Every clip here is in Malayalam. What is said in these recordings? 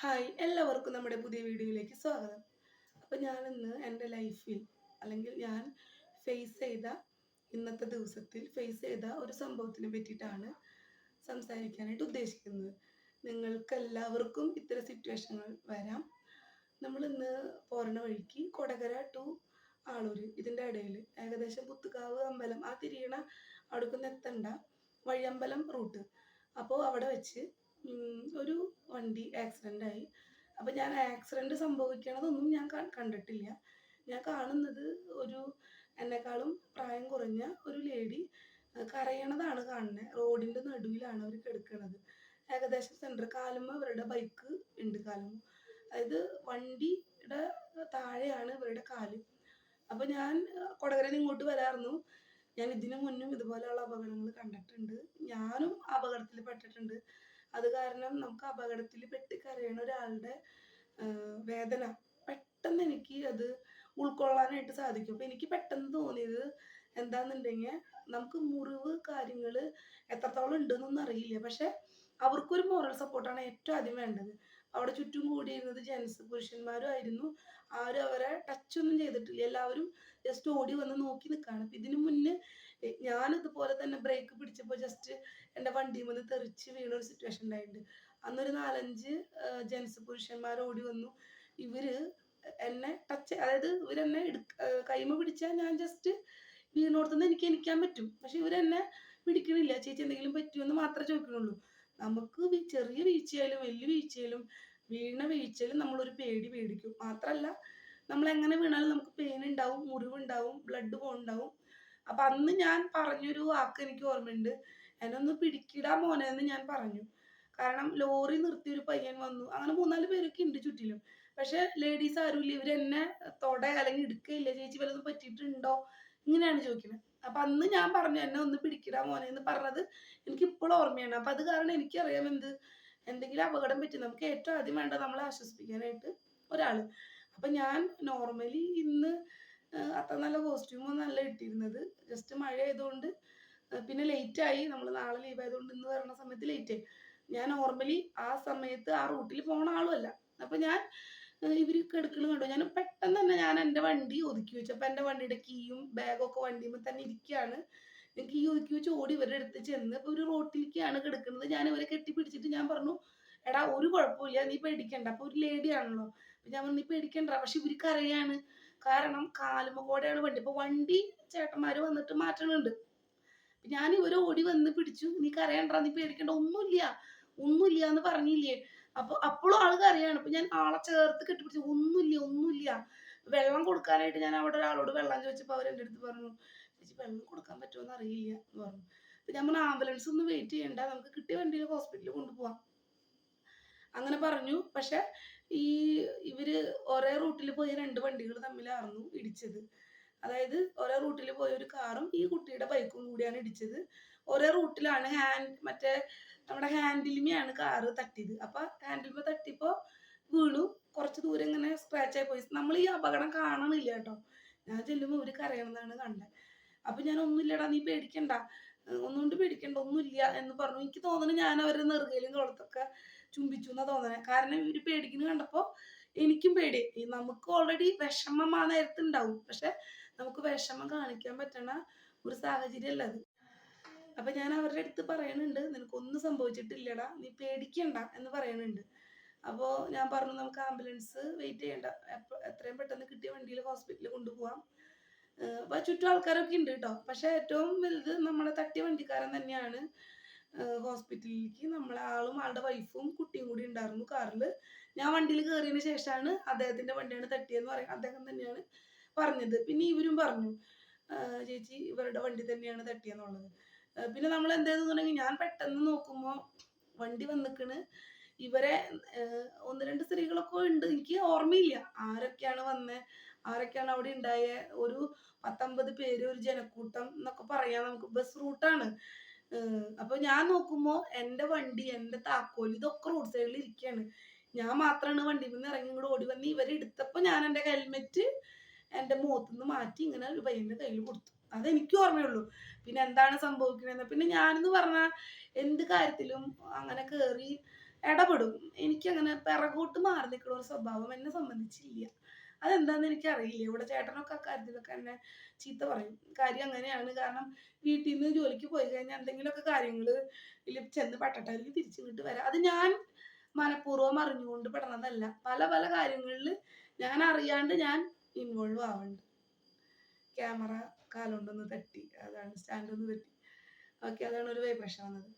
ഹായ് എല്ലാവർക്കും നമ്മുടെ പുതിയ വീഡിയോയിലേക്ക് സ്വാഗതം. അപ്പോൾ ഞാനിന്ന് എൻ്റെ ലൈഫിൽ അല്ലെങ്കിൽ ഞാൻ ഫേസ് ചെയ്ത ഇന്നത്തെ ദിവസത്തിൽ ഫേസ് ചെയ്ത ഒരു സംഭവത്തിനെ പറ്റിയിട്ടാണ് സംസാരിക്കാനായിട്ട് ഉദ്ദേശിക്കുന്നത്. നിങ്ങൾക്ക് എല്ലാവർക്കും ഇത്തരം സിറ്റുവേഷനുകൾ വരാം. നമ്മളിന്ന് പോരണ വഴിക്ക് കൊടകര ടു ആളൂര് ഇതിൻ്റെ ഇടയിൽ ഏകദേശം പുത്തുകാവ് അമ്പലം ആ തിരിയണ അവിടേക്കൊന്നും എത്തണ്ട വഴിയമ്പലം റൂട്ട്. അപ്പോൾ അവിടെ വെച്ച് ഒരു വണ്ടി ആക്സിഡൻ്റ് ആയി. അപ്പോൾ ഞാൻ ആക്സിഡൻറ്റ് സംഭവിക്കണതൊന്നും ഞാൻ കണ്ടിട്ടില്ല. ഞാൻ കാണുന്നത് ഒരു എന്നെക്കാളും പ്രായം കുറഞ്ഞ ഒരു ലേഡി കരയണതാണ് കാണുന്നത്. റോഡിൻ്റെ നടുവിലാണ് അവർ കിടക്കുന്നത്. ഏകദേശം സെൻറ്റർ കാലുമ്മ ഇവരുടെ ബൈക്ക് ഉണ്ട്. കാലുമ്മ അതായത് വണ്ടിയുടെ താഴെയാണ് ഇവരുടെ കാല്. അപ്പോൾ ഞാൻ കൊടകരയിൽ ഇങ്ങോട്ട് വരാറുന്നു. ഞാൻ ഇതിനു മുന്നും ഇതുപോലെയുള്ള അപകടങ്ങൾ കണ്ടിട്ടുണ്ട്. ഞാനും അപകടത്തിൽ പെട്ടിട്ടുണ്ട്. അത് കാരണം നമുക്ക് അപകടത്തിൽ പെട്ട് കരയണ ഒരാളുടെ വേദന പെട്ടെന്ന് എനിക്ക് അത് ഉൾക്കൊള്ളാനായിട്ട് സാധിക്കും. അപ്പം എനിക്ക് പെട്ടെന്ന് തോന്നിയത് എന്താണെന്നുണ്ടെങ്കിൽ നമുക്ക് മുറിവ് കാര്യങ്ങൾ എത്രത്തോളം ഉണ്ടെന്നൊന്നും അറിയില്ല. പക്ഷെ അവർക്കൊരു മോറൽ സപ്പോർട്ടാണ് ഏറ്റവും ആദ്യം വേണ്ടത്. അവിടെ ചുറ്റും കൂടിയിരുന്നത് പുരുഷന്മാരും ആയിരുന്നു. ആരും അവരെ ടച്ചൊന്നും ചെയ്തിട്ടില്ല. എല്ലാവരും ജസ്റ്റ് ഓടി വന്ന് നോക്കി നിൽക്കുകയാണ്. അപ്പം ഇതിനു മുന്നേ ഞാനിതുപോലെ തന്നെ ബ്രേക്ക് പിടിച്ചപ്പോൾ ജസ്റ്റ് എൻ്റെ വണ്ടിയിൽ വന്ന് തെറിച്ച് വീണൊരു സിറ്റുവേഷൻ ഉണ്ടായിട്ടുണ്ട്. അന്നൊരു 4-5 പുരുഷന്മാർ ഓടി വന്നു. ഇവര് എന്നെ ടച്ച് അതായത് ഇവരെന്നെ കൈമ പിടിച്ചാൽ ഞാൻ ജസ്റ്റ് വീണോടത്തുനിന്ന് എനിക്ക് എണിക്കാൻ പറ്റും. പക്ഷെ ഇവരെന്നെ പിടിക്കണില്ല. ചേച്ചി എന്തെങ്കിലും പറ്റുമെന്ന് മാത്രമേ ചോദിക്കണുള്ളൂ. നമുക്ക് ചെറിയ വീഴ്ചയായാലും വലിയ വീഴ്ചയായാലും വീണ വീഴ്ചയിലും നമ്മളൊരു പേടിക്കും. മാത്രമല്ല നമ്മൾ എങ്ങനെ വീണാലും നമുക്ക് പെയിൻ ഉണ്ടാവും, മുറിവുണ്ടാവും, ബ്ലഡ് പോകുന്നുണ്ടാവും. അപ്പൊ അന്ന് ഞാൻ പറഞ്ഞൊരു വാക്ക് എനിക്ക് ഓർമ്മയുണ്ട്. എന്നെ ഒന്ന് പിടിക്കിടാ മോനെ എന്ന് ഞാൻ പറഞ്ഞു. കാരണം ലോറി നിർത്തി ഒരു പയ്യൻ വന്നു. അങ്ങനെ 3-4 പേരൊക്കെ ഉണ്ട് ചുറ്റിലും. പക്ഷെ ലേഡീസ് ആരുമില്ല. ഇവരെന്നെ തൊട അല്ലെങ്കിൽ എടുക്കയില്ല. ചേച്ചി വല്ലതും പറ്റിയിട്ടുണ്ടോ ഇങ്ങനെയാണ് ചോദിക്കുന്നത്. അപ്പൊ അന്ന് ഞാൻ പറഞ്ഞു എന്നെ ഒന്ന് പിടിക്കിടാ മോനെ എന്ന് പറഞ്ഞത് എനിക്ക് ഇപ്പോഴും ഓർമ്മയാണ്. അപ്പൊ അത് കാരണം എനിക്കറിയാം എന്തെങ്കിലും അപകടം പറ്റി നമുക്ക് ഏറ്റവും ആദ്യം വേണ്ട നമ്മളെ ആശ്വസിപ്പിക്കാനായിട്ട് ഒരാള്. അപ്പൊ ഞാൻ നോർമലി ഇന്ന് അത്ര നല്ല കോസ്റ്റ്യൂമൊന്നും അല്ല ഇട്ടിരുന്നത്. ജസ്റ്റ് മഴ ആയതുകൊണ്ട് പിന്നെ ലേറ്റായി. നമ്മൾ നാളെ ലീവ് ആയതുകൊണ്ട് ഇന്ന് വരണ സമയത്ത് ലേറ്റായി. ഞാൻ നോർമലി ആ സമയത്ത് ആ റൂട്ടിൽ പോണ ആളുമല്ല. അപ്പൊ ഞാൻ ഇവർ കിടക്കണ കണ്ടു. ഞാൻ പെട്ടെന്ന് തന്നെ ഞാൻ എൻ്റെ വണ്ടി ഒതുക്കി വെച്ചു. അപ്പൊ എൻ്റെ വണ്ടിയുടെ കീയും ബാഗും ഒക്കെ വണ്ടിയുമ്പോൾ തന്നെ ഇരിക്കുകയാണ്. കീ ഒതുക്കി വെച്ച് ഓടി ഇവരുടെ അടുത്ത് ചെന്ന് ഇപ്പൊ ഒരു റോട്ടിലേക്കാണ് കിടക്കുന്നത്. ഞാൻ ഇവരെ കെട്ടിപ്പിടിച്ചിട്ട് ഞാൻ പറഞ്ഞു, എടാ ഒരു കുഴപ്പമില്ല, നീ പേടിക്കണ്ട. അപ്പൊ ഒരു ലേഡി ആണല്ലോ. അപ്പൊ ഞാൻ പറഞ്ഞു നീ പേടിക്കണ്ട. പക്ഷെ ഇവർക്ക് അറിയാണ്. കാരണം കാലുമക്കോടെയാണ് വണ്ടി. അപ്പൊ വണ്ടി ചേട്ടന്മാര് വന്നിട്ട് മാറ്റണുണ്ട്. ഞാൻ ഇവരെ ഓടി വന്ന് പിടിച്ചു. നീ കരയണ്ട, നീ പേടിക്കണ്ട, ഒന്നുമില്ല എന്ന് പറഞ്ഞില്ലേ. അപ്പോഴും ആള് കരയാണ്. അപ്പൊ ഞാൻ ആളെ ചേർത്ത് കെട്ടിപ്പിടിച്ചു. ഒന്നുമില്ല. വെള്ളം കൊടുക്കാനായിട്ട് ഞാൻ അവിടെ ഒരാളോട് വെള്ളം ചോദിച്ചപ്പോൾ അവർ എൻ്റെ അടുത്ത് പറഞ്ഞു, ചേച്ചി വെള്ളം കൊടുക്കാൻ പറ്റുമോ അറിയില്ല എന്ന് പറഞ്ഞു. അപ്പൊ ഞാൻ പറഞ്ഞു ആംബുലൻസ് ഒന്നും വെയിറ്റ് ചെയ്യണ്ട, നമുക്ക് കിട്ടിയ വണ്ടിയിൽ ഹോസ്പിറ്റലിൽ കൊണ്ടുപോവാം അങ്ങനെ പറഞ്ഞു. പക്ഷെ ഇവര് ഒരേ റൂട്ടിൽ പോയ 2 വണ്ടികൾ തമ്മിലായിരുന്നു ഇടിച്ചത്. അതായത് ഒരേ റൂട്ടിൽ പോയ ഒരു കാറും ഈ കുട്ടിയുടെ ബൈക്കും കൂടിയാണ് ഇടിച്ചത്. ഒരേ റൂട്ടിലാണ് മറ്റേ നമ്മുടെ ഹാൻഡിലുമെയാണ് കാറ് തട്ടിയത്. അപ്പൊ ഹാൻഡിലുമ തട്ടിയപ്പോ വീണു. കുറച്ച് ദൂരം ഇങ്ങനെ സ്ക്രാച്ച് ആയി പോയി. നമ്മൾ ഈ അപകടം കാണണില്ല കേട്ടോ. ഞാൻ ചെല്ലുമ്പോൾ ഇവര് കരയണമെന്നാണ് കണ്ടത്. അപ്പൊ ഞാൻ ഒന്നുമില്ലടാ നീ പേടിക്കണ്ട, ഒന്നുകൊണ്ട് പേടിക്കണ്ട, ഒന്നുമില്ല എന്ന് പറഞ്ഞു. എനിക്ക് തോന്നുന്നു ഞാൻ അവരുടെ നെറുകയിലും കുളത്തൊക്കെ ചുംബിച്ചു എന്നാ തോന്നണേ. കാരണം ഇവര് പേടിക്കുന്നത് കണ്ടപ്പോ എനിക്കും പേടി. നമുക്ക് ഓൾറെഡി വിഷമം ആ നേരത്ത് ഉണ്ടാവും. പക്ഷെ നമുക്ക് വിഷമം കാണിക്കാൻ പറ്റണ ഒരു സാഹചര്യം അല്ല അത്. അപ്പൊ ഞാൻ അവരുടെ അടുത്ത് പറയുന്നുണ്ട്, നിനക്കൊന്നും സംഭവിച്ചിട്ടില്ലടാ, നീ പേടിക്കണ്ട എന്ന് പറയുന്നുണ്ട്. അപ്പോൾ ഞാൻ പറഞ്ഞു നമുക്ക് ആംബുലൻസ് വെയിറ്റ് ചെയ്യണ്ട, എത്രയും പെട്ടെന്ന് കിട്ടിയ വണ്ടിയിൽ ഹോസ്പിറ്റലിൽ കൊണ്ടുപോകാം. അപ്പൊ ചുറ്റും ആൾക്കാരൊക്കെ ഉണ്ട് കേട്ടോ. പക്ഷെ ഏറ്റവും വലുത് നമ്മുടെ തട്ടിയ വണ്ടിക്കാരൻ തന്നെയാണ്. ഹോസ്പിറ്റലിലേക്ക് നമ്മളെ ആളും ആളുടെ വൈഫും കുട്ടിയും കൂടി ഉണ്ടായിരുന്നു കാറിൽ. ഞാൻ വണ്ടിയിൽ കയറിയതിന് ശേഷമാണ് അദ്ദേഹത്തിന്റെ വണ്ടിയാണ് തട്ടിയെന്ന് പറയാം അദ്ദേഹം തന്നെയാണ് പറഞ്ഞത്. പിന്നെ ഇവരും പറഞ്ഞു ചേച്ചി ഇവരുടെ വണ്ടി തന്നെയാണ് തട്ടിയെന്നുള്ളത്. പിന്നെ നമ്മൾ എന്തെന്നുണ്ടെങ്കിൽ ഞാൻ പെട്ടെന്ന് നോക്കുമ്പോൾ വണ്ടി വന്നിക്കണ്. ഇവരെ 1-2 സ്ത്രീകളൊക്കെ ഉണ്ട്. എനിക്ക് ഓർമ്മയില്ല ആരൊക്കെയാണ് വന്നത്, ആരൊക്കെയാണ് അവിടെ ഉണ്ടായ. ഒരു 10-50 പേര്, ഒരു ജനക്കൂട്ടം എന്നൊക്കെ പറയാം. നമുക്ക് ബസ് റൂട്ടാണ്. അപ്പൊ ഞാൻ നോക്കുമ്പോ എൻ്റെ വണ്ടി, എൻ്റെ താക്കോൽ ഇതൊക്കെ റോഡ് സൈഡിൽ ഇരിക്കുകയാണ്. ഞാൻ മാത്രമാണ് വണ്ടിയിൽ നിന്ന് ഇറങ്ങി ഇങ്ങോട്ട് ഓടി വന്ന് ഇവരെടുത്തപ്പോ ഞാൻ എൻ്റെ ഹെൽമെറ്റ് എൻ്റെ മുഖത്തുനിന്ന് മാറ്റി ഇങ്ങനെ ഒരു പയ്യന്റെ കയ്യിൽ കൊടുത്തു. അതെനിക്ക് ഓർമ്മയുള്ളൂ. പിന്നെ എന്താണ് സംഭവിക്കണേന്ന് പിന്നെ ഞാനെന്ന് പറഞ്ഞാൽ എന്ത് കാര്യത്തിലും അങ്ങനെ കയറി ഇടപെടും. എനിക്കങ്ങനെ പിറകോട്ട് മാറി നിൽക്കുന്ന ഒരു സ്വഭാവം എന്നെ സംബന്ധിച്ചില്ല. അതെന്താന്ന് എനിക്കറിയില്ല. ഇവിടെ ചേട്ടനൊക്കെ അക്കാര്യത്തിലൊക്കെ എന്നെ ചീത്ത പറയും. കാര്യം അങ്ങനെയാണ്. കാരണം വീട്ടീന്ന് ജോലിക്ക് പോയി കഴിഞ്ഞാൽ എന്തെങ്കിലുമൊക്കെ കാര്യങ്ങള് ല് ചെന്ന് പെട്ടിട്ടായിരിക്കും തിരിച്ചിങ്ങോട്ട് വരാം. അത് ഞാൻ മനഃപൂർവ്വം അറിഞ്ഞുകൊണ്ട് പെടുന്നതല്ല. പല പല കാര്യങ്ങളില് ഞാൻ അറിയാണ്ട് ഞാൻ ഇൻവോൾവ് ആവുന്നുണ്ട്. ക്യാമറ കാലുകൊണ്ടൊന്ന് തട്ടി. അതാണ് സ്റ്റാൻഡൊന്ന് തട്ടി. ഓക്കെ, അതാണ് ഒരു വൈബ്രേഷൻ വന്നത്.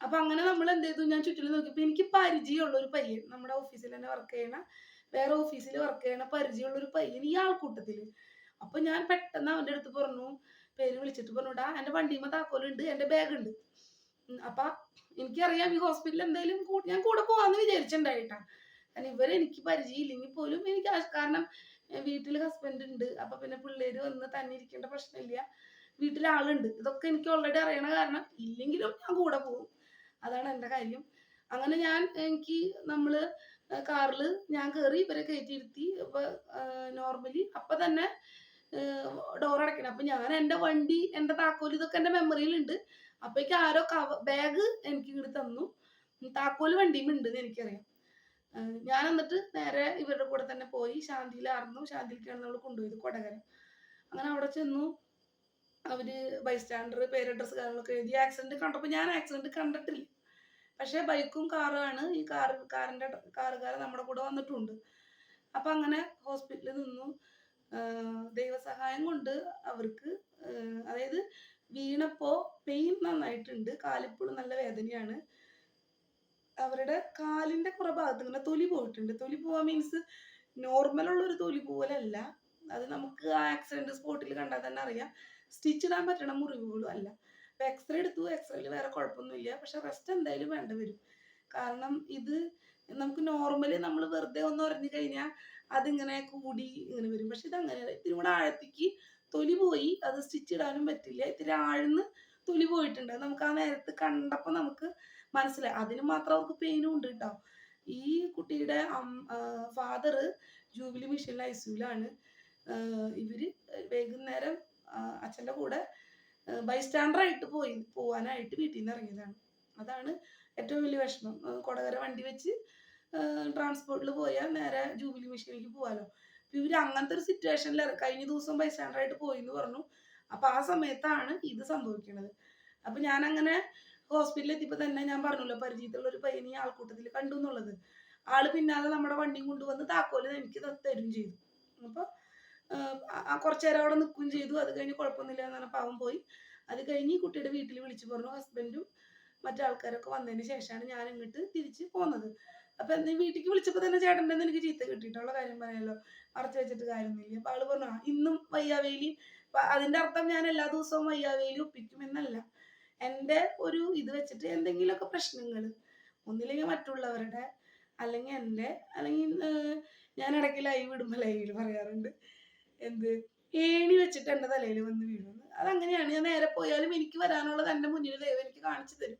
അപ്പൊ അങ്ങനെ നമ്മൾ എന്ത് ചെയ്തു, ഞാൻ ചുറ്റിലും നോക്കിയപ്പോൾ എനിക്ക് പരിചയമുള്ള ഒരു പയ്യൻ, നമ്മുടെ ഓഫീസിൽ തന്നെ വർക്ക് ചെയ്യണ, വേറെ ഓഫീസിൽ വർക്ക് ചെയ്യണ പരിചയമുള്ള ഒരു പയ്യൻ ഈ ആൾക്കൂട്ടത്തില്. അപ്പൊ ഞാൻ പെട്ടെന്ന് അവന്റെ അടുത്ത് പറഞ്ഞു, പേര് വിളിച്ചിട്ട് പറഞ്ഞുടാ, എന്റെ വണ്ടിയുമ്പോ താക്കോലുണ്ട്, എന്റെ ബാഗ് ഉണ്ട്. അപ്പൊ എനിക്കറിയാം ഈ ഹോസ്പിറ്റലിൽ എന്തായാലും ഞാൻ കൂടെ പോവാന്ന് വിചാരിച്ചിട്ടുണ്ടായിട്ടാ. കാരണം ഇവരെ എനിക്ക് പരിചയമില്ലെങ്കിൽ പോലും എനിക്ക് കാരണം വീട്ടിൽ ഹസ്ബൻഡ് ഉണ്ട്. അപ്പൊ പിന്നെ പിള്ളേര് വന്ന് തന്നെ ഇരിക്കേണ്ട പ്രശ്നമില്ല, വീട്ടിൽ ആളുണ്ട്. ഇതൊക്കെ എനിക്ക് ഓൾറെഡി അറിയണ കാരണം ഇല്ലെങ്കിലും ഞാൻ കൂടെ പോകും. അതാണ് എൻ്റെ കാര്യം. അങ്ങനെ എനിക്ക് നമ്മള് കാറിൽ ഞാൻ കയറി, ഇവരെ കയറ്റിയിരുത്തി. അപ്പൊ നോർമലി അപ്പൊ തന്നെ ഡോർ അടയ്ക്കണം. അപ്പൊ ഞാൻ എൻ്റെ വണ്ടി, എൻ്റെ താക്കോൽ, ഇതൊക്കെ എൻ്റെ മെമ്മറിയിലുണ്ട്. അപ്പോഴേക്ക് ആരോ ബാഗ് എനിക്ക് ഇങ്ങോട്ട് തന്നു. താക്കോല് വണ്ടിയും ഉണ്ടെന്ന് എനിക്കറിയാം. ഞാൻ എന്നിട്ട് നേരെ ഇവരുടെ കൂടെ തന്നെ പോയി. ശാന്തിയിലായിരുന്നു. ശാന്തിയിലേക്കാണ് നമ്മൾ കൊണ്ടുപോയത്, കൊടകര. അങ്ങനെ അവിടെ ചെന്നു. അവര് ബൈസ്റ്റാൻഡർ, പേര്, അഡ്രസ്, കാര്യങ്ങളൊക്കെ എഴുതി. ആക്സിഡന്റ് കണ്ടപ്പോൾ ഞാൻ ആക്സിഡന്റ് കണ്ടിട്ടില്ല. പക്ഷെ ബൈക്കും കാറാണ്. ഈ കാറുകാരൻ നമ്മുടെ കൂടെ വന്നിട്ടുണ്ട്. അപ്പൊ അങ്ങനെ ഹോസ്പിറ്റലിൽ നിന്നു. ദൈവസഹായം കൊണ്ട് അവർക്ക് അതായത് വീണപ്പോ പെയിൻ നന്നായിട്ടുണ്ട്. കാലിപ്പോഴും നല്ല വേദനയാണ്. അവരുടെ കാലിന്റെ കുറെ ഭാഗത്ത് ഇങ്ങനെ തൊലി പോയിട്ടുണ്ട്. തൊലി പോവാ മീൻസ് നോർമൽ ഉള്ള ഒരു തൊലി പോലല്ല. അത് നമുക്ക് ആ ആക്സിഡന്റ് സ്പോട്ടിൽ കണ്ടാൽ തന്നെ അറിയാം. സ്റ്റിച്ച് ഇടാൻ പറ്റണ മുറിവുകളും അല്ല. അപ്പൊ എക്സ്റേ എടുത്തു. എക്സ്റേയിൽ വേറെ കുഴപ്പമൊന്നുമില്ല. പക്ഷെ റെസ്റ്റ് എന്തായാലും വേണ്ട വരും. കാരണം ഇത് നമുക്ക് നോർമലി നമ്മൾ വെറുതെ ഒന്ന് ഉറഞ്ഞു കഴിഞ്ഞാൽ അതിങ്ങനെ കൂടി ഇങ്ങനെ വരും. പക്ഷെ ഇത് അങ്ങനെയല്ല. ഇത്തിരി കൂടെ ആഴത്തേക്ക് തൊലി പോയി. അത് സ്റ്റിച്ച് ഇടാനും പറ്റില്ല. ഇത്തിരി ആഴ്ന്ന് തൊലി പോയിട്ടുണ്ട്. നമുക്ക് ആ നേരത്ത് കണ്ടപ്പോൾ നമുക്ക് മനസ്സിലായി. അതിന് മാത്രം അവർക്ക് പെയിനും ഉണ്ട് കേട്ടോ. ഈ കുട്ടിയുടെ ഫാദർ ജൂബിലി മിഷനിൽ ഐസിയുലാണ്. ഇവര് വൈകുന്നേരം അച്ഛൻ്റെ കൂടെ ബൈസ്റ്റാൻഡറായിട്ട് പോവാനായിട്ട് വീട്ടിൽ നിന്ന് ഇറങ്ങിയതാണ്. അതാണ് ഏറ്റവും വലിയ വിഷമം. കൊടകര വണ്ടി വെച്ച് ട്രാൻസ്പോർട്ടിൽ പോയാൽ നേരെ ജൂബിലി മിഷനിലേക്ക് പോകാമല്ലോ. ഇവര് അങ്ങനത്തെ ഒരു സിറ്റുവേഷനിൽ കഴിഞ്ഞ ദിവസം ബൈസ്റ്റാൻഡറായിട്ട് പോയി എന്ന് പറഞ്ഞു. അപ്പൊ ആ സമയത്താണ് ഇത് സംഭവിക്കുന്നത്. അപ്പൊ ഞാൻ അങ്ങനെ ഹോസ്പിറ്റലിൽ എത്തിയപ്പോൾ തന്നെ ഞാൻ പറഞ്ഞല്ലോ, പരിചയത്തിലുള്ള ഒരു പയ്യനെ ഈ ആൾക്കൂട്ടത്തിൽ കണ്ടു എന്നുള്ളത്. ആള് പിന്നാലെ നമ്മുടെ വണ്ടിയും കൊണ്ടുവന്ന് താക്കോല് എനിക്ക് തരും ചെയ്തു. അപ്പൊ കുറച്ചു നേരം അവിടെ നിൽക്കുകയും ചെയ്തു. അത് കഴിഞ്ഞ് കുഴപ്പമൊന്നുമില്ല എന്നാണ് പാവം പോയി. അത് കഴിഞ്ഞ് ഈ കുട്ടിയുടെ വീട്ടിൽ വിളിച്ചു പറഞ്ഞു. ഹസ്ബൻഡും മറ്റാൾക്കാരൊക്കെ വന്നതിന് ശേഷമാണ് ഞാൻ ഇങ്ങോട്ട് തിരിച്ച് പോകുന്നത്. അപ്പൊ നീ വീട്ടിലേക്ക് വിളിച്ചപ്പോൾ തന്നെ ചേട്ടൻ്റെ എനിക്ക് ചീത്ത കിട്ടിയിട്ടുള്ള കാര്യം പറയാലോ, മറച്ചു വെച്ചിട്ട് കാര്യമൊന്നുമില്ല. അപ്പൊ ആള് പറഞ്ഞു ഇന്നും വയ്യാവേലി. അതിന്റെ അർത്ഥം ഞാൻ എല്ലാ ദിവസവും വയ്യാവേലി ഒപ്പിക്കും എന്നല്ല. എൻ്റെ ഒരു ഇത് വെച്ചിട്ട് എന്തെങ്കിലുമൊക്കെ പ്രശ്നങ്ങൾ ഒന്നില്ലെങ്കിൽ മറ്റുള്ളവരുടെ, അല്ലെങ്കിൽ എൻ്റെ, അല്ലെങ്കിൽ ഞാൻ ഇടയ്ക്ക് ലൈവ് ഇടുമ്പോൾ ലൈവിൽ പറയാറുണ്ട് എന്ത് ഏണി വെച്ചിട്ട് എൻ്റെ തലയിൽ വന്ന് വീഴുന്നു. അതങ്ങനെയാണ്. ഞാൻ നേരെ പോയാലും എനിക്ക് വരാനുള്ളത് എൻ്റെ മുന്നിൽ ദൈവം എനിക്ക് കാണിച്ചു തരും.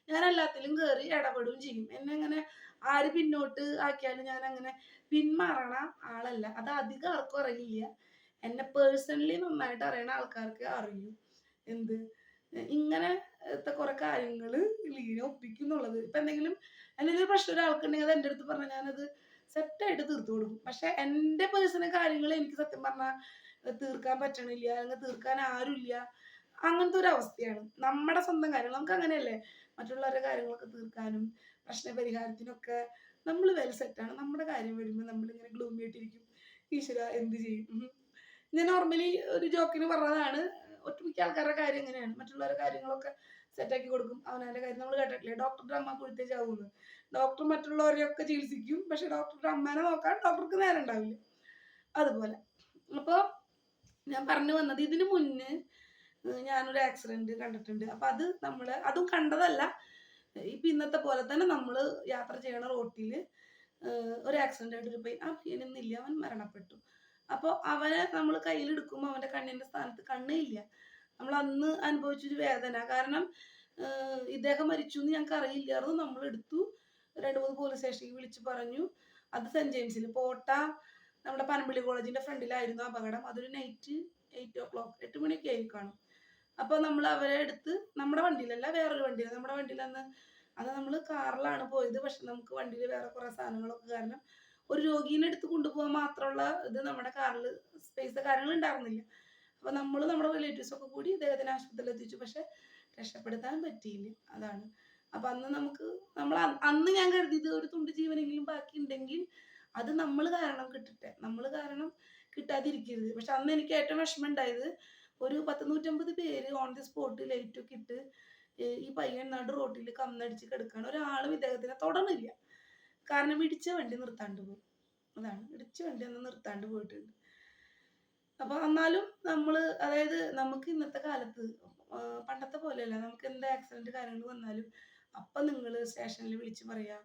ഞാൻ എല്ലാത്തിലും കയറി ഇടപെടുകയും ചെയ്യും. എന്നെ അങ്ങനെ ആര് പിന്നോട്ട് ആക്കിയാലും ഞാൻ അങ്ങനെ പിന്മാറണ ആളല്ല. അത് അധികം ആർക്കും അറിയില്ല. എന്നെ പേഴ്സണലി നന്നായിട്ട് അറിയണ ആൾക്കാർക്ക് അറിയൂ എന്ത് ഇങ്ങനത്തെ കുറെ കാര്യങ്ങള് ലീന ഒപ്പിക്കും എന്നുള്ളത്. ഇപ്പൊ എന്തെങ്കിലും പ്രശ്നം ഒരാൾക്കുണ്ടെങ്കിൽ അത് എൻ്റെ അടുത്ത് പറഞ്ഞാൽ ഞാനത് സെറ്റായിട്ട് തീർത്തു കൊടുക്കും. പക്ഷെ എൻ്റെ പേഴ്സണൽ കാര്യങ്ങൾ എനിക്ക് സത്യം പറഞ്ഞാൽ തീർക്കാൻ പറ്റണില്ല, അല്ലെങ്കിൽ തീർക്കാൻ ആരുമില്ല. അങ്ങനത്തെ ഒരു അവസ്ഥയാണ്. നമ്മുടെ സ്വന്തം കാര്യങ്ങൾ നമുക്ക് അങ്ങനെയല്ലേ, മറ്റുള്ളവരുടെ കാര്യങ്ങളൊക്കെ തീർക്കാനും പ്രശ്നപരിഹാരത്തിനൊക്കെ നമ്മൾ വെൽ സെറ്റാണ്. നമ്മുടെ കാര്യം വരുമ്പോൾ നമ്മളിങ്ങനെ ഗ്ലൂമി ആയിട്ടിരിക്കും. ഈശ്വര എന്ത് ചെയ്യും. ഞാൻ നോർമലി ഒരു ജോക്കിന് പറഞ്ഞതാണ്. ഒട്ടുമിക്ക ആൾക്കാരുടെ കാര്യം എങ്ങനെയാണ്, മറ്റുള്ളവരുടെ കാര്യങ്ങളൊക്കെ സെറ്റാക്കി കൊടുക്കും. അവനവൻ്റെ കാര്യം നമ്മൾ കേട്ടിട്ടില്ലേ, ഡോക്ടറുടെ അമ്മ കുഴിത്തേ ചാവുന്നു. ഡോക്ടർ മറ്റുള്ളവരെയൊക്കെ ചികിത്സിക്കും, പക്ഷെ ഡോക്ടറുടെ അമ്മേനെ നോക്കാൻ ഡോക്ടർക്ക് നേരം ഉണ്ടാവില്ല. അതുപോലെ അപ്പോൾ ഞാൻ പറഞ്ഞു വന്നത്, ഇതിന് മുന്നേ ഞാനൊരു ആക്സിഡന്റ് കണ്ടിട്ടുണ്ട്. അപ്പൊ അത് അതും കണ്ടതല്ല. ഇപ്പൊ ഇന്നത്തെ പോലെ തന്നെ നമ്മൾ യാത്ര ചെയ്യണ റോട്ടിൽ ഒരു ആക്സിഡന്റ് ആയിട്ടൊരു പയ്യൻ, ആ പയ്യനൊന്നില്ല, അവൻ മരണപ്പെട്ടു. അപ്പോൾ അവനെ നമ്മൾ കയ്യിലെടുക്കുമ്പോൾ അവൻ്റെ കണ്ണിൻ്റെ സ്ഥാനത്ത് കണ്ണേ ഇല്ല. നമ്മൾ അന്ന് അനുഭവിച്ചൊരു വേദന. കാരണം ഇദ്ദേഹം മരിച്ചു എന്ന് ഞങ്ങൾക്ക് അറിയില്ലായിരുന്നു. നമ്മൾ എടുത്തു, 2-3 പോലീസ് സ്റ്റേഷനിൽ വിളിച്ച് പറഞ്ഞു. അത് സെന്റ് ജെയിംസിൽ പോട്ട നമ്മുടെ പനമ്പള്ളി കോളേജിന്റെ ഫ്രണ്ടിലായിരുന്നു അപകടം. അതൊരു നൈറ്റ് 8 o'clock 8 മണിയൊക്കെ ആയി കാണും. അപ്പോൾ നമ്മൾ അവരെ എടുത്ത് നമ്മുടെ വണ്ടിയിലല്ല, വേറൊരു വണ്ടിയിൽ, നമ്മുടെ വണ്ടിയിൽ അന്ന് അത് നമ്മൾ കാറിലാണ് പോയത്. പക്ഷെ നമുക്ക് വണ്ടിയിൽ വേറെ കുറെ സാധനങ്ങളൊക്കെ കാരണം ഒരു രോഗീനെ എടുത്ത് കൊണ്ടുപോകാൻ മാത്രമുള്ള ഇത് നമ്മുടെ കാറിൽ സ്പേസ് കാര്യങ്ങൾ ഉണ്ടായിരുന്നില്ല. അപ്പൊ നമ്മൾ നമ്മുടെ റിലേറ്റീവ്സ് ഒക്കെ കൂടി ഇദ്ദേഹത്തിനെ ആശുപത്രിയിൽ എത്തിച്ചു. പക്ഷെ രക്ഷപ്പെടുത്താൻ പറ്റിയില്ല. അതാണ്. അപ്പൊ അന്ന് അന്ന് ഞാൻ കരുതിയത് ഒരു തുണ്ട് ജീവനെങ്കിലും ബാക്കി ഉണ്ടെങ്കിൽ അത് നമ്മൾ കാരണം കിട്ടട്ടെ, നമ്മൾ കാരണം കിട്ടാതിരിക്കരുത്. പക്ഷെ അന്ന് എനിക്ക് ഏറ്റവും വിഷമം ഉണ്ടായത് ഒരു 100-150 പേര് ഓൺ ദി സ്പോട്ട് ലൈറ്റ് ഒക്കെ ഇട്ട് ഈ പയ്യൻ നടു റോട്ടിൽ കന്നടിച്ച് കിടക്കുകയാണ്. ഒരാളും ഇദ്ദേഹത്തിനെ തൊടണില്ല. കാരണം ഇടിച്ച വണ്ടി നിർത്താണ്ട് പോയി. അതാണ്, ഇടിച്ച വണ്ടി അന്ന് നിർത്താണ്ട് പോയിട്ടുണ്ട്. അപ്പൊ എന്നാലും അതായത് നമുക്ക് ഇന്നത്തെ കാലത്ത് പണ്ടത്തെ പോലെയല്ല. നമുക്ക് എന്ത് ആക്സിഡന്റ് കാര്യങ്ങൾ വന്നാലും അപ്പൊ നിങ്ങൾ സ്റ്റേഷനിൽ വിളിച്ച് പറയാ,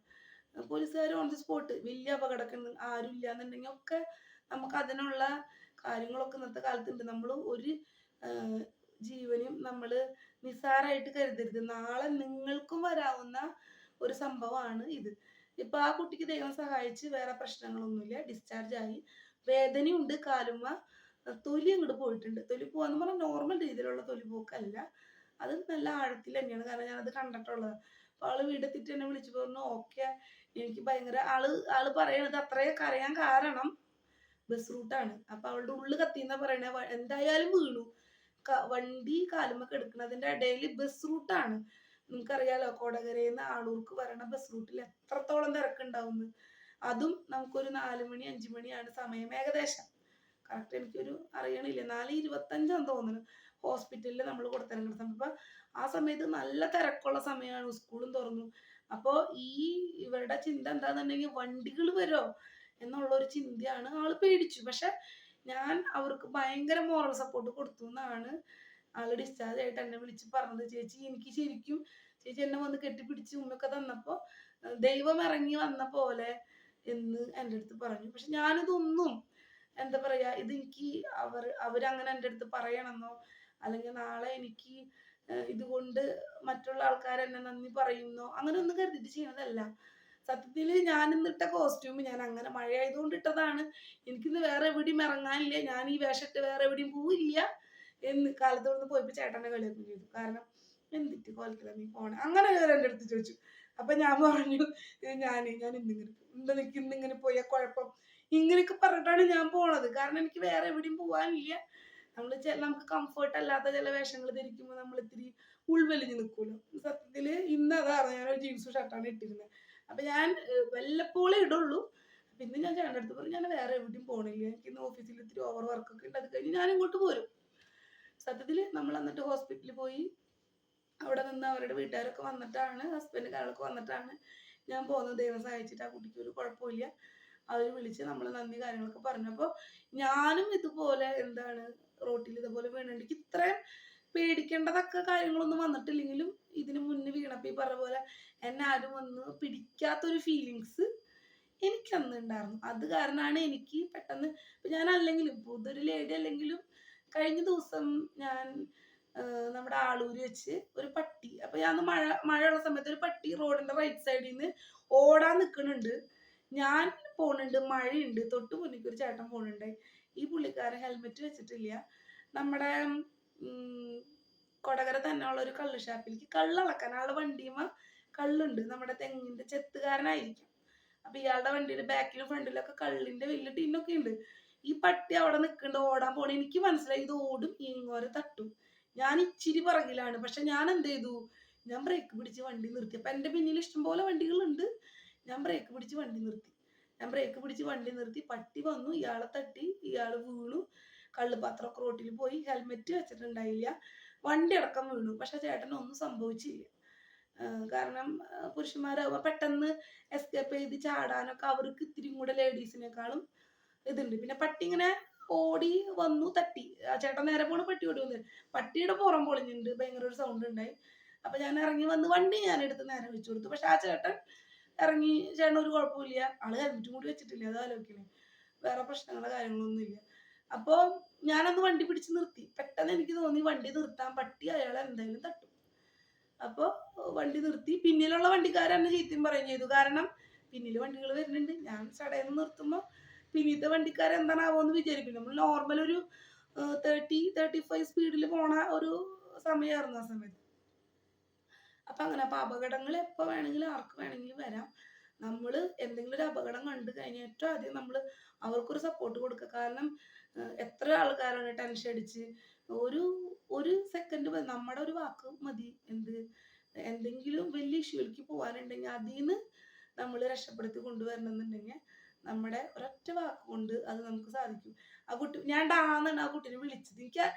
പോലീസുകാർ ഓൺ ദി സ്പോട്ട്. വലിയ അപകടമൊക്കെ ആരും ഇല്ലാന്നുണ്ടെങ്കിൽ ഒക്കെ നമുക്ക് അതിനുള്ള കാര്യങ്ങളൊക്കെ ഇന്നത്തെ കാലത്തുണ്ട്. നമ്മൾ ഒരു ജീവനും നമ്മൾ നിസ്സാരമായിട്ട് കരുതരുത്. നാളെ നിങ്ങൾക്കും വരാവുന്ന ഒരു സംഭവമാണ് ഇത്. ഇപ്പൊ ആ കുട്ടിക്ക് ദൈവം സഹായിച്ച് വേറെ പ്രശ്നങ്ങളൊന്നുമില്ല, ഡിസ്ചാർജ് ആയി. വേദനയുണ്ട്, കാലുമ്മ തൊലി അങ്ങോട്ട് പോയിട്ടുണ്ട്. തൊലി പോവാന്ന് പറഞ്ഞാൽ നോർമൽ രീതിയിലുള്ള തൊലി പോക്കല്ല, അത് നല്ല ആഴത്തിൽ തന്നെയാണ്. കാരണം ഞാനത് കണ്ടിട്ടുള്ളത്. അപ്പൊ ആള് വീടെത്തിട്ട് എന്നെ വിളിച്ചു പറഞ്ഞു ഓക്കെ. എനിക്ക് ഭയങ്കര ആള് പറയണത് അത്രയും കരയാൻ കാരണം ബസ് റൂട്ടാണ്. അപ്പൊ അവളുടെ ഉള്ളു കത്തിന്നാ പറയണേ. എന്തായാലും വീണു, വണ്ടി കാലുമ്മക്ക് എടുക്കുന്നതിന്റെ ഇടയിൽ ബസ് റൂട്ടാണ്. നിങ്ങൾക്കറിയാലോ കൊടകരയിൽ ആളൂർക്ക് വരണ ബസ് റൂട്ടിൽ എത്രത്തോളം തിരക്കുണ്ടാവുന്നു. അതും നമുക്കൊരു 4 മണി 5 മണിയാണ് സമയം ഏകദേശം. കറക്റ്റ് എനിക്കൊരു അറിയണില്ല, 4:25 തോന്നുന്നു ഹോസ്പിറ്റലിൽ നമ്മൾ കൊടുത്തിറങ്ങുന്ന സമയം. അപ്പൊ ആ സമയത്ത് നല്ല തിരക്കുള്ള സമയമാണ്, സ്കൂളും തുറന്നു. അപ്പോ ഇവരുടെ ചിന്ത എന്താന്നുണ്ടെങ്കിൽ വണ്ടികൾ വരോ എന്നുള്ളൊരു ചിന്തയാണ്. ആള് പേടിച്ചു. പക്ഷെ ഞാൻ അവർക്ക് ഭയങ്കര മോറൽ സപ്പോർട്ട് കൊടുത്തു എന്നാണ് ആള് ഡിസ്ചാർജ് ആയിട്ട് എന്നെ വിളിച്ച് പറഞ്ഞത്. ചേച്ചി എനിക്ക് ശരിക്കും, ചേച്ചി എന്നെ വന്ന് കെട്ടിപ്പിടിച്ച് ഉമ്മൊക്കെ തന്നപ്പോ ദൈവം ഇറങ്ങി വന്ന പോലെ എന്ന് എൻ്റെ അടുത്ത് പറഞ്ഞു. പക്ഷെ ഞാനിതൊന്നും എന്താ പറയാ, ഇതെനിക്ക് അവരങ്ങനെ എൻ്റെ അടുത്ത് പറയണമെന്നോ അല്ലെങ്കിൽ നാളെ എനിക്ക് ഇതുകൊണ്ട് മറ്റുള്ള ആൾക്കാർ എന്നെ നന്ദി പറയുന്നോ അങ്ങനെ ഒന്നും കരുതിട്ട് ചെയ്യുന്നതല്ല. സത്യത്തില് ഞാൻ ഇന്നിട്ട കോസ്റ്റ്യൂം ഞാൻ അങ്ങനെ മഴയായതുകൊണ്ട് ഇട്ടതാണ്. എനിക്കിന്ന് വേറെ എവിടെയും ഇറങ്ങാനില്ല, ഞാൻ ഈ വേഷമിട്ട് വേറെ എവിടെയും പോവില്ല എന്ന് കാലത്തോട് പോയപ്പോ ചേട്ടനെ കളിയൊക്കെ ചെയ്തു. കാരണം എന്തിട്ട് കോലത്തില നീ പോണേ അങ്ങനെ എൻ്റെ അടുത്ത് ചോദിച്ചു. അപ്പൊ ഞാൻ പറഞ്ഞു ഞാൻ ഇന്നിങ്ങനെ പോയാൽ കുഴപ്പം, ഇങ്ങനെയൊക്കെ പറഞ്ഞിട്ടാണ് ഞാൻ പോണത്. കാരണം എനിക്ക് വേറെ എവിടെയും പോവാനില്ല. നമുക്ക് കംഫർട്ട് അല്ലാത്ത ചില വേഷങ്ങൾ ധരിക്കുമ്പോൾ നമ്മൾ ഇത്തിരി ഉൾവലിഞ്ഞ് നിൽക്കുമല്ലോ. സത്യത്തില് ഇന്ന് അതാണ്, ഞാനൊരു ജീൻസ് ഷർട്ടാണ് ഇട്ടിരുന്നത്. അപ്പൊ ഞാൻ വല്ലപ്പോഴേ ഇടുള്ളൂ. പിന്നെ ഞാൻ ചേട്ടൻ്റെ അടുത്ത് പറഞ്ഞു ഞാൻ വേറെ എവിടെയും പോണില്ല, എനിക്ക് ഇന്ന് ഓഫീസിൽ ഇത്തിരി ഓവർ വർക്കൊക്കെ ഉണ്ട്, അത് കഴിഞ്ഞ് ഞാൻ ഇങ്ങോട്ട് പോരും. സത്യത്തില് നമ്മൾ എന്നിട്ട് ഹോസ്പിറ്റലിൽ പോയി അവിടെ നിന്ന് അവരുടെ വീട്ടുകാരൊക്കെ വന്നിട്ടാണ്, ഹസ്ബൻഡ് കാര്യങ്ങളൊക്കെ വന്നിട്ടാണ് ഞാൻ പോകുന്നത്. ദൈവം സഹായിച്ചിട്ട് ആ കുട്ടിക്ക് ഒരു കുഴപ്പമില്ല. അവർ വിളിച്ച് നമ്മൾ നന്ദി കാര്യങ്ങളൊക്കെ പറഞ്ഞപ്പോൾ ഞാനും ഇതുപോലെ റോട്ടിൽ ഇതുപോലെ വീണെനിക്ക് ഇത്രയും പേടിക്കേണ്ടതൊക്കെ കാര്യങ്ങളൊന്നും വന്നിട്ടില്ലെങ്കിലും ഇതിന് മുന്നേ വീണപ്പോൾ ഈ പറഞ്ഞ പോലെ എന്നെ ആരും വന്ന് പിടിക്കാത്തൊരു ഫീലിങ്സ് എനിക്കന്ന് ഉണ്ടായിരുന്നു. അത് കാരണമാണ് എനിക്ക് പെട്ടെന്ന് ഞാൻ അല്ലെങ്കിലും ഇതൊരു ലേഡി അല്ലെങ്കിലും കഴിഞ്ഞ ദിവസം ഞാൻ നമ്മുടെ ആളൂര് വെച്ച് ഒരു പട്ടി, അപ്പൊ ഞാൻ മഴയുള്ള സമയത്ത് ഒരു പട്ടി റോഡിന്റെ റൈറ്റ് സൈഡിൽ നിന്ന് ഓടാൻ നിൽക്കുന്നുണ്ട്. ഞാൻ പോണുണ്ട്, മഴയുണ്ട്, തൊട്ട് മുന്നിൽ ഒരു ചേട്ടൻ പോണുണ്ട്. ഈ പുള്ളിക്കാരൻ ഹെൽമെറ്റ് വെച്ചിട്ടില്ല. നമ്മുടെ കൊടകര തന്നെ ഉള്ള ഒരു കള്ള് ഷാപ്പിലേക്ക് കള്ളളക്കാൻ ആളുടെ വണ്ടിയുമ്പോ കള്ളുണ്ട്, നമ്മുടെ തെങ്ങിന്റെ ചെത്തുകാരനായിരിക്കും. അപ്പൊ ഇയാളുടെ വണ്ടിയുടെ ബാക്കിലും ഫ്രണ്ടിലൊക്കെ കള്ളിന്റെ വലിയ ടീനൊക്കെ ഉണ്ട്. ഈ പട്ടി അവിടെ നിൽക്കുന്നുണ്ട്, ഓടാൻ പോണേ. എനിക്ക് മനസ്സിലായി ഇത് ഓടും, ഇങ്ങോരെ തട്ടും. ഞാൻ ഇച്ചിരി പുറകിലാണ്. പക്ഷെ ഞാൻ എന്ത് ചെയ്തു, ഞാൻ ബ്രേക്ക് പിടിച്ച് വണ്ടി നിർത്തി. അപ്പൊ എന്റെ പിന്നിൽ ഇഷ്ടംപോലെ വണ്ടികളുണ്ട്. ഞാൻ ബ്രേക്ക് പിടിച്ച് വണ്ടി നിർത്തി. പട്ടി വന്നു, ഇയാളെ തട്ടി, ഇയാള് വീണു. കള്ളുപാത്രമൊക്കെ റോട്ടിൽ പോയി. ഹെൽമെറ്റ് വെച്ചിട്ടുണ്ടായില്ല, വണ്ടി അടക്കം വീണു. പക്ഷെ ചേട്ടനൊന്നും സംഭവിച്ചില്ല. കാരണം പുരുഷന്മാരാകുമ്പോൾ പെട്ടെന്ന് എസ്കേപ്പ് ചെയ്ത് ചാടാനൊക്കെ അവർക്ക് ഇത്തിരി കൂടെ ലേഡീസിനേക്കാളും ഇതുണ്ട്. പിന്നെ പട്ടി ഇങ്ങനെ ഓടി വന്നു, തട്ടി. ആ ചേട്ടൻ നേരെ പോണ പട്ടി ഓടി വന്നു. പട്ടിയുടെ പുറം പൊളിഞ്ഞിട്ടുണ്ട്, ഭയങ്കര ഒരു സൗണ്ട് ഉണ്ടായി. അപ്പൊ ഞാൻ ഇറങ്ങി വന്ന് വണ്ടി ഞാൻ എടുത്ത് നേരെ വെച്ചു കൊടുത്തു. പക്ഷെ ആ ചേട്ടൻ ഇറങ്ങി, ചേട്ടൻ ഒരു കുഴപ്പമില്ല, ആള് ഹെൽമെറ്റും കൂടി വെച്ചിട്ടില്ല, അത് ആലോചിക്കണേ. വേറെ പ്രശ്നങ്ങളോ കാര്യങ്ങളൊന്നും ഇല്ല. അപ്പൊ ഞാനന്ന് വണ്ടി പിടിച്ച് നിർത്തി. പെട്ടെന്ന് എനിക്ക് തോന്നി വണ്ടി നിർത്താൻ, പട്ടി അയാളെ എന്തായാലും തട്ടും. അപ്പൊ വണ്ടി നിർത്തി. പിന്നിലുള്ള വണ്ടിക്കാരെന്നെ ചീത്തയും പറയുകയും ചെയ്തു. കാരണം പിന്നിൽ വണ്ടികൾ വരുന്നുണ്ട്. ഞാൻ ചടയിൽ നിന്ന് നിർത്തുമ്പോൾ പിന്നീത്തെ വണ്ടിക്കാർ എന്താണാവോന്ന് വിചാരിക്കും. നമ്മൾ നോർമൽ ഒരു 30-35 സ്പീഡിൽ പോണ ഒരു സമയമായിരുന്നു ആ സമയത്ത്. അപ്പൊ അപകടങ്ങൾ എപ്പോൾ വേണമെങ്കിലും ആർക്ക് വേണമെങ്കിലും വരാം. നമ്മൾ എന്തെങ്കിലും ഒരു അപകടം കണ്ടു കഴിഞ്ഞാൽ ഏറ്റവും ആദ്യം നമ്മൾ അവർക്കൊരു സപ്പോർട്ട് കൊടുക്കുക. കാരണം എത്ര ആൾക്കാരാണ് ടെൻഷൻ അടിച്ച് ഒരു ഒരു സെക്കൻഡ് നമ്മുടെ ഒരു വാക്ക് മതി എന്തെങ്കിലും വലിയ ഇഷ്യൂലേക്ക് പോകാനുണ്ടെങ്കിൽ അതിൽ നിന്ന് നമ്മൾ രക്ഷപ്പെടുത്തി കൊണ്ടുവരണമെന്നുണ്ടെങ്കിൽ നമ്മുടെ ഒരൊറ്റ വാക്ക് കൊണ്ട് അത് നമുക്ക് സാധിക്കും. ആ കുട്ടി ഞാൻ ഡാന്നാണ് ആ കുട്ടീനെ വിളിച്ചത്.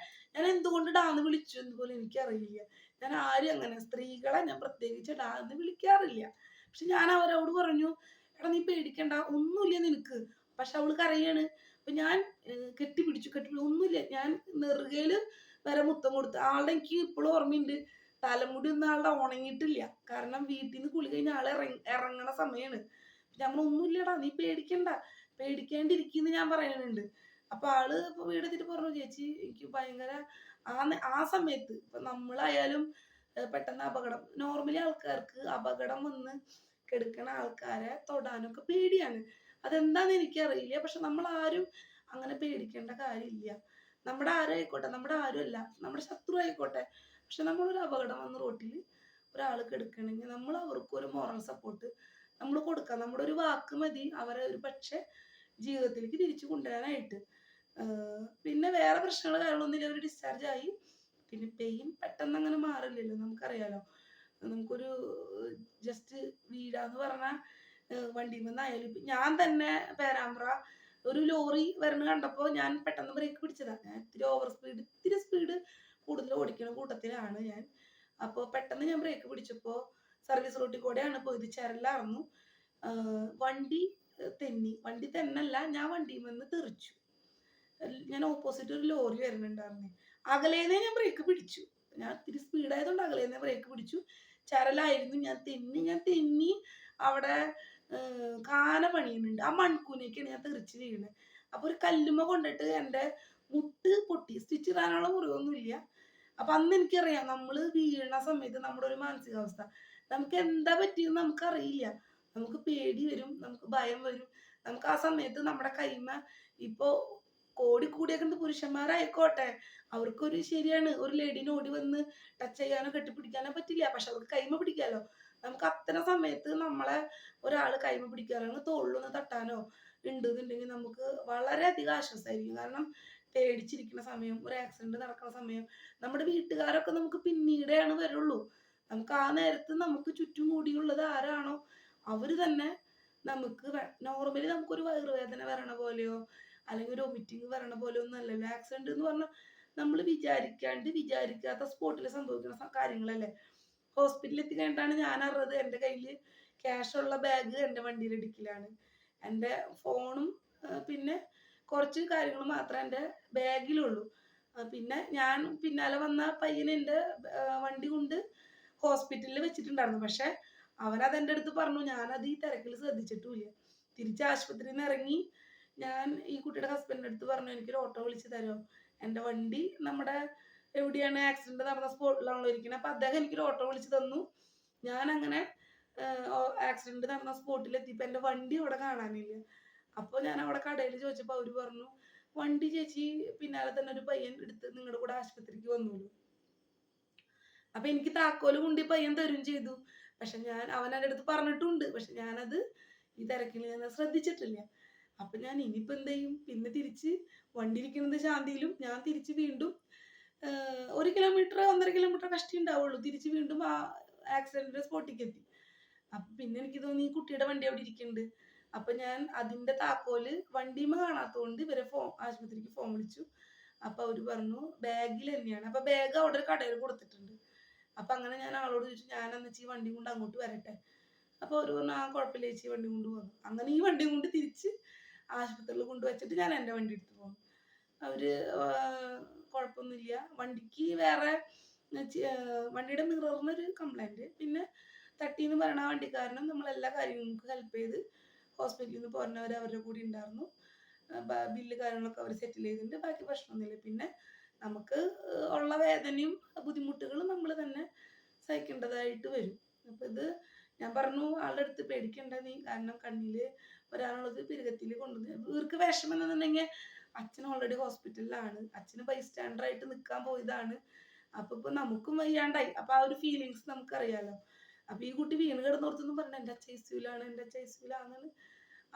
ഞാൻ എന്തുകൊണ്ട് ഡാന്ന് വിളിച്ചു എന്ന് പോലും എനിക്കറിയില്ല. ഞാൻ ആരും അങ്ങനെ സ്ത്രീകളെ ഞാൻ പ്രത്യേകിച്ച് ഡാന്ന് വിളിക്കാറില്ല. പക്ഷെ ഞാൻ അവരോട് പറഞ്ഞു, എടാ നീ പേടിക്കണ്ട, ഒന്നുമില്ല നിനക്ക്. പക്ഷെ അവള് കരയാണ്. അപ്പൊ ഞാൻ കെട്ടിപ്പിടിച്ചു ഒന്നുമില്ല. ഞാൻ നെറുകയില് വരെ മുത്തം കൊടുത്തു. ആളുടെ എനിക്ക് ഇപ്പോഴും ഓർമ്മയുണ്ട്, തലമുടി ഒന്നും ആളുടെ ഉണങ്ങിയിട്ടില്ല. കാരണം വീട്ടിൽ നിന്ന് കുളി കഴിഞ്ഞ ആളെ ഇറങ്ങണ സമയമാണ്. ഞാൻ ഒന്നുമില്ലടാ നീ പേടിക്കണ്ട, പേടിക്കേണ്ടിരിക്കുന്നു ഞാൻ പറയുന്നുണ്ട്. അപ്പൊ ആള് ഇപ്പൊ വീടെത്തിട്ട് പറഞ്ഞു, ചേച്ചി എനിക്ക് ഭയങ്കര ആ സമയത്ത് ഇപ്പൊ നമ്മളായാലും പെട്ടെന്ന് അപകടം, നോർമലി ആൾക്കാർക്ക് അപകടം വന്ന് കെടുക്കണ ആൾക്കാരെ തൊടാനൊക്കെ പേടിയാണ്. അതെന്താന്ന് എനിക്കറിയില്ല. പക്ഷെ നമ്മൾ ആരും അങ്ങനെ പേടിക്കേണ്ട കാര്യമില്ല. നമ്മുടെ ആരും ആയിക്കോട്ടെ, നമ്മുടെ ആരുമല്ല, നമ്മുടെ ശത്രു ആയിക്കോട്ടെ, പക്ഷെ നമ്മളൊരു അപകടം വന്ന് റോട്ടിൽ ഒരാൾ കെടുക്കണമെങ്കിൽ നമ്മൾ അവർക്ക് ഒരു മോറൽ സപ്പോർട്ട് നമ്മൾ കൊടുക്കാം. നമ്മുടെ ഒരു വാക്ക് മതി അവരെ ഒരു പക്ഷെ ജീവിതത്തിലേക്ക് തിരിച്ചു കൊണ്ടുവരാനായിട്ട്. പിന്നെ വേറെ പ്രശ്നങ്ങൾ കാര്യങ്ങളൊന്നുമില്ല. അവർ ഡിസ്ചാർജ് ആയി. പിന്നെ പെയിൻ പെട്ടെന്ന് അങ്ങനെ മാറില്ലല്ലോ, നമുക്കറിയാലോ. നമുക്കൊരു ജസ്റ്റ് വീഴാന്ന് പറഞ്ഞാൽ വണ്ടിയിൽ നിന്നായാലും ഞാൻ തന്നെ പേരാമ്പ്ര ഒരു ലോറി വരണ കണ്ടപ്പോൾ ഞാൻ പെട്ടെന്ന് ബ്രേക്ക് പിടിച്ചതാണ്. ഞാൻ ഇത്തിരി സ്പീഡ് കൂടുതൽ ഓടിക്കുന്ന കൂട്ടത്തിലാണ് ഞാൻ. അപ്പോൾ പെട്ടെന്ന് ഞാൻ ബ്രേക്ക് പിടിച്ചപ്പോൾ സർവീസ് റോട്ടിൽ കൂടെയാണ് പോയത്, ചരലായിരുന്നു. വണ്ടി വണ്ടി തന്നെയല്ല, ഞാൻ വണ്ടിയിൽ നിന്ന് തെറിച്ചു. ഞാൻ ഓപ്പോസിറ്റ് ഒരു ലോറി വരുന്നുണ്ടായിരുന്നേ. അകലേന്നേ ഞാൻ ബ്രേക്ക് പിടിച്ചു. ഞാൻ ഇത്തിരി സ്പീഡായതുകൊണ്ട് അകലേന്നേ ബ്രേക്ക് പിടിച്ചു. ചരലായിരുന്നു. ഞാൻ തെന്നി അവിടെ കാന പണിയുന്നുണ്ട്. ആ മൺകൂനയ്ക്കാണ് ഞാൻ തെറിച്ച് വീണത്. അപ്പൊ ഒരു കല്ലുമ്മ കൊണ്ടിട്ട് എൻ്റെ മുട്ട് പൊട്ടി. സ്റ്റിച്ച് ഇടാനുള്ള മുറിവൊന്നുമില്ല. അപ്പൊ അന്ന് എനിക്കറിയാം നമ്മൾ വീഴണ സമയത്ത് നമ്മുടെ ഒരു മാനസികാവസ്ഥ, നമുക്ക് എന്താ പറ്റിയെന്ന് നമുക്കറിയില്ല. നമുക്ക് പേടി വരും, നമുക്ക് ഭയം വരും. നമുക്ക് ആ സമയത്ത് നമ്മുടെ കൈമ ഇപ്പോ കൂടിയൊക്കെ പുരുഷന്മാരായിക്കോട്ടെ, അവർക്കൊരു ശരിയാണ്, ഒരു ലേഡീനെ ഓടി വന്ന് ടച്ച് ചെയ്യാനോ കെട്ടിപ്പിടിക്കാനോ പറ്റില്ല. പക്ഷെ അവർക്ക് കൈമ പിടിക്കാലോ. നമുക്ക് അത്തരം സമയത്ത് നമ്മളെ ഒരാൾ കൈമ പിടിക്കാനോ തോളിലൊന്ന് തട്ടാനോ ഉണ്ടെന്നുണ്ടെങ്കിൽ നമുക്ക് വളരെയധികം ആശ്വാസമായിരിക്കും. കാരണം പേടിച്ചിരിക്കുന്ന സമയം, ഒരു ആക്സിഡന്റ് നടക്കുന്ന സമയം, നമ്മുടെ വീട്ടുകാരൊക്കെ നമുക്ക് പിന്നീടെയാണ് വരുള്ളൂ. നമുക്ക് ആ നേരത്ത് നമുക്ക് ചുറ്റും കൂടിയുള്ളത് ആരാണോ അവര് തന്നെ നമുക്ക് നോർമലി നമുക്കൊരു വയറുവേദന വരണ പോലെയോ അല്ലെങ്കിൽ ഒരു വൊമിറ്റിങ് വരണ പോലെയോ ഒന്നും അല്ലല്ലോ. ആക്സിഡന്റ് എന്ന് പറഞ്ഞാൽ നമ്മൾ വിചാരിക്കാത്ത സ്പോട്ടിൽ സംഭവിക്കുന്ന കാര്യങ്ങളല്ലേ. ഹോസ്പിറ്റലിൽ എത്തിക്കഴിഞ്ഞിട്ടാണ് ഞാൻ അറിഞ്ഞത് എൻ്റെ കയ്യിൽ ക്യാഷുള്ള ബാഗ് എൻ്റെ വണ്ടിയിൽ ഇടിക്കലാണ്. എൻ്റെ ഫോണും പിന്നെ കുറച്ച് കാര്യങ്ങൾ മാത്രമേ എൻ്റെ ബാഗിലുള്ളൂ. പിന്നെ ഞാൻ പിന്നാലെ വന്ന പയ്യൻ എൻ്റെ വണ്ടി കൊണ്ട് ഹോസ്പിറ്റലിൽ വെച്ചിട്ടുണ്ടായിരുന്നു. പക്ഷെ അവനത് എൻ്റെ അടുത്ത് പറഞ്ഞു. ഞാനത് ഈ തിരക്കിൽ ശ്രദ്ധിച്ചിട്ടുമില്ല. തിരിച്ച് ആശുപത്രിയിൽ നിന്ന് ഇറങ്ങി ഞാൻ ഈ കുട്ടിയുടെ ഹസ്ബൻഡിൻ്റെ അടുത്ത് പറഞ്ഞു, എനിക്കൊരു ഓട്ടോ വിളിച്ച് തരുമോ, എൻ്റെ വണ്ടി നമ്മുടെ എവിടെയാണ് ആക്സിഡന്റ് നടന്ന സ്പോട്ടിലാണല്ലോ ഇരിക്കുന്നത്. അപ്പൊ അദ്ദേഹം എനിക്കൊരു ഓട്ടോ വിളിച്ച് തന്നു. ഞാൻ അങ്ങനെ ആക്സിഡന്റ് നടന്ന സ്പോട്ടിൽ എത്തിയപ്പോൾ എൻ്റെ വണ്ടി അവിടെ കാണാനില്ല. അപ്പോൾ ഞാൻ അവിടെ കടയിൽ ചോദിച്ചപ്പോൾ അവര് പറഞ്ഞു, വണ്ടി ചേച്ചി പിന്നാലെ തന്നെ ഒരു പയ്യൻ എടുത്ത് നിങ്ങളുടെ കൂടെ ആശുപത്രിക്ക് വന്നോളൂ. അപ്പൊ എനിക്ക് താക്കോല് കൊണ്ട് പയ്യൻ തരും ചെയ്തു. പക്ഷെ അവൻ എൻ്റെ അടുത്ത് പറഞ്ഞിട്ടുണ്ട്. പക്ഷെ ഞാനത് ഈ തിരക്കിൽ ഞാൻ ശ്രദ്ധിച്ചിട്ടില്ല. അപ്പൊ ഞാൻ ഇനിയിപ്പോ എന്ത് ചെയ്യും? പിന്നെ തിരിച്ച് വണ്ടി ഇരിക്കുന്നത് ശാന്തിയിലും ഞാൻ തിരിച്ച് വീണ്ടും 1 കിലോമീറ്റർ 1.5 കിലോമീറ്റർ കഷ്ടി ഉണ്ടാവുള്ളൂ. തിരിച്ച് വീണ്ടും ആ ആക്സിഡന്റിന്റെ സ്പോട്ടിലേക്ക് എത്തി. അപ്പൊ പിന്നെ എനിക്ക് തോന്നി ഈ കുട്ടിയുടെ വണ്ടി അവിടെ ഇരിക്കുന്നുണ്ട്. അപ്പൊ ഞാൻ അതിന്റെ താക്കോല് വണ്ടിമ കാണാത്തതുകൊണ്ട് ഇവരെ ആശുപത്രിക്ക് ഫോൺ വിളിച്ചു. അപ്പൊ അവര് പറഞ്ഞു ബാഗിൽ തന്നെയാണ്. അപ്പൊ ബാഗ് അവിടെ ഒരു കടയിൽ കൊടുത്തിട്ടുണ്ട്. അപ്പൊ അങ്ങനെ ഞാൻ ആളോട് ചോദിച്ചു, ഞാനെന്ന് വെച്ചാൽ ഈ വണ്ടി കൊണ്ട് അങ്ങോട്ട് വരട്ടെ. അപ്പൊ അവര് പറഞ്ഞു, ആ കുഴപ്പമില്ല ചേച്ചി വണ്ടി കൊണ്ട് പോകുന്നു. അങ്ങനെ ഈ വണ്ടി കൊണ്ട് തിരിച്ച് ആശുപത്രിയിൽ കൊണ്ടുവച്ചിട്ട് ഞാൻ എൻ്റെ വണ്ടി എടുത്ത് പോകുന്നു. അവര് കുഴപ്പമൊന്നുമില്ല. വണ്ടിക്ക് വേറെ വണ്ടിയുടെ മിററിനൊരു കംപ്ലൈന്റ്, പിന്നെ തട്ടീന്ന് പറയണ വണ്ടിക്കാരനും നമ്മളെല്ലാ കാര്യങ്ങൾക്കും ഹെൽപ്പ് ചെയ്ത് ഹോസ്പിറ്റലിൽ നിന്ന് പോരുന്നവർ അവരുടെ കൂടി ഉണ്ടായിരുന്നു. ബില്ല് കാര്യങ്ങളൊക്കെ അവർ സെറ്റിൽ ചെയ്തിട്ടുണ്ട്. ബാക്കി പ്രശ്നമൊന്നുമില്ല. പിന്നെ നമുക്ക് ഉള്ള വേദനയും ബുദ്ധിമുട്ടുകളും നമ്മൾ തന്നെ സഹിക്കേണ്ടതായിട്ട് വരും. അപ്പൊ ഇത് ഞാൻ പറഞ്ഞു ആളുടെ അടുത്ത് പേടിക്കണ്ട നീ, കാരണം കണ്ണില് വരാനുള്ളത് പിരുകത്തിൽ കൊണ്ടുവന്ന് ഇവർക്ക് വിഷമം എന്നുണ്ടെങ്കിൽ അച്ഛൻ ഓൾറെഡി ഹോസ്പിറ്റലിലാണ്. അച്ഛന് ബൈസ്റ്റാൻഡർ ആയിട്ട് നിൽക്കാൻ പോയതാണ്. അപ്പൊ ഇപ്പൊ നമുക്കും വയ്യാണ്ടായി. അപ്പൊ ആ ഒരു ഫീലിങ്സ് നമുക്കറിയാലോ. അപ്പൊ ഈ കുട്ടി വീണ് കിടന്നോർത്തൊന്നും പറഞ്ഞ എന്റെ അച്ഛ ഐസിയുലാണ്, എന്റെ അച്ഛ ഐസിയുലാണെന്നാണ്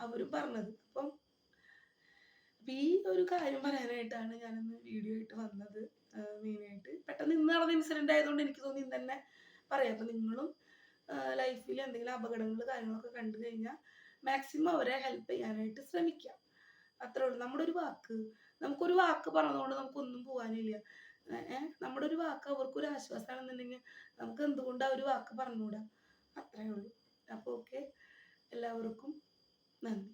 അവരും പറഞ്ഞത്. അപ്പം ഈ ഒരു കാര്യം പറയാനായിട്ടാണ് ഞാനിന്ന് വീഡിയോ ആയിട്ട് വന്നത്. മെയിനായിട്ട് പെട്ടെന്ന് ഇന്ന് നടന്ന ഇൻസിഡന്റ് ആയതുകൊണ്ട് എനിക്ക് തോന്നി ഇന്ന് തന്നെ പറയാം. അപ്പൊ നിങ്ങളും ലൈഫിൽ എന്തെങ്കിലും അപകടങ്ങൾ കാര്യങ്ങളൊക്കെ കണ്ടു കഴിഞ്ഞാൽ മാക്സിമം അവരെ ഹെൽപ്പ് ചെയ്യാനായിട്ട് ശ്രമിക്കാം. അത്രേ ഉള്ളൂ. നമുക്കൊരു വാക്ക് പറഞ്ഞതുകൊണ്ട് നമുക്കൊന്നും പോകാനില്ല. നമ്മുടെ ഒരു വാക്ക് അവർക്കൊരു ആശ്വാസമാണെന്നുണ്ടെങ്കിൽ നമുക്ക് എന്തുകൊണ്ട് ആ ഒരു വാക്ക് പറഞ്ഞുകൂടാ? അത്രേ ഉള്ളൂ. അപ്പോൾ ഓക്കെ, എല്ലാവർക്കും നന്ദി.